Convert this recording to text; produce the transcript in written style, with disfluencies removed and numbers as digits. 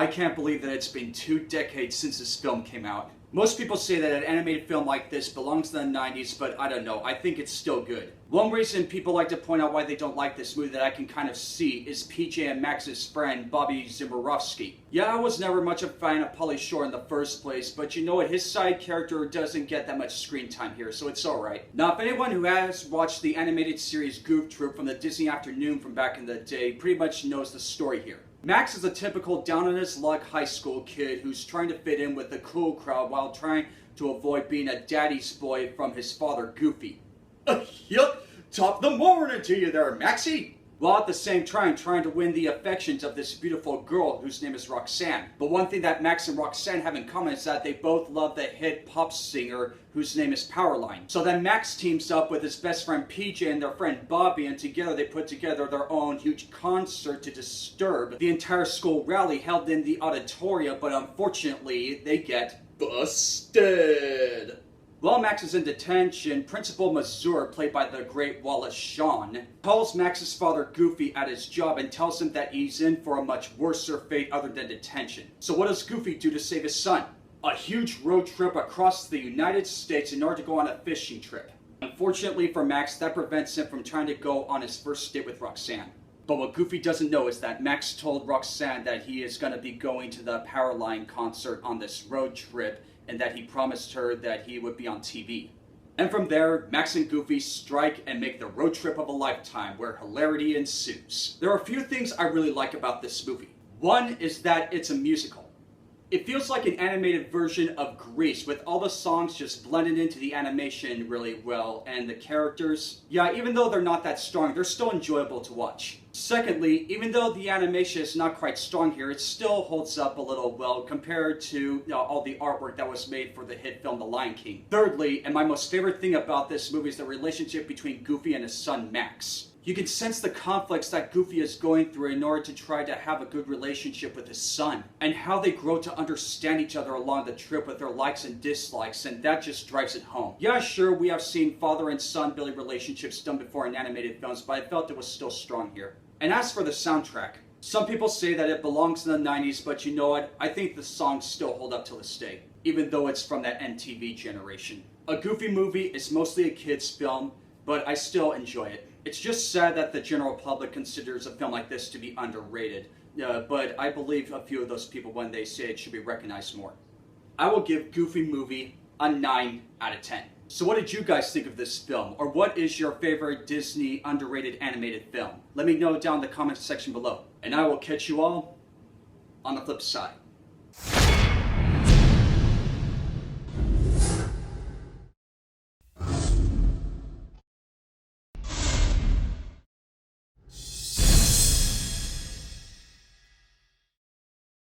I can't believe that it's been 2 decades since this film came out. Most people say that an animated film like this belongs to the 90s, but I don't know, I think it's still good. One reason people like to point out why they don't like this movie that I can kind of see is PJ and Max's friend, Bobby Zimborowski. Yeah, I was never much a fan of Pauly Shore in the first place, but you know what, his side character doesn't get that much screen time here, so it's alright. Now, if anyone who has watched the animated series Goof Troop from the Disney Afternoon from back in the day pretty much knows the story here. Max is a typical down-on-his-luck high school kid who's trying to fit in with the cool crowd while trying to avoid being a daddy's boy from his father, Goofy. Yup, top of the morning to you there, Maxie! While at the same time trying to win the affections of this beautiful girl whose name is Roxanne. But one thing that Max and Roxanne have in common is that they both love the hit pop singer whose name is Powerline. So then Max teams up with his best friend PJ and their friend Bobby, and together they put together their own huge concert to disturb the entire school rally held in the auditorium, but unfortunately they get busted. While Max is in detention, Principal Mazur, played by the great Wallace Shawn, calls Max's father Goofy at his job and tells him that he's in for a much worser fate other than detention. So what does Goofy do to save his son? A huge road trip across the United States in order to go on a fishing trip. Unfortunately for Max, that prevents him from trying to go on his first date with Roxanne. But what Goofy doesn't know is that Max told Roxanne that he is going to be going to the Powerline concert on this road trip, and that he promised her that he would be on TV. And from there, Max and Goofy strike and make the road trip of a lifetime where hilarity ensues. There are a few things I really like about this movie. One is that it's a musical. It feels like an animated version of Grease, with all the songs just blended into the animation really well, and the characters, yeah, even though they're not that strong, they're still enjoyable to watch. Secondly, even though the animation is not quite strong here, it still holds up a little well compared to all the artwork that was made for the hit film The Lion King. Thirdly, and my most favorite thing about this movie is the relationship between Goofy and his son Max. You can sense the conflicts that Goofy is going through in order to try to have a good relationship with his son, and how they grow to understand each other along the trip with their likes and dislikes, and that just drives it home. Yeah, sure, we have seen father and son building relationships done before in animated films, but I felt it was still strong here. And as for the soundtrack, some people say that it belongs in the 90s, but you know what? I think the songs still hold up to this day, even though it's from that MTV generation. A Goofy movie is mostly a kid's film, but I still enjoy it. It's just sad that the general public considers a film like this to be underrated, but I believe a few of those people when they say it should be recognized more. I will give Goofy Movie a 9 out of 10. So what did you guys think of this film? Or what is your favorite Disney underrated animated film? Let me know down in the comments section below. And I will catch you all on the flip side.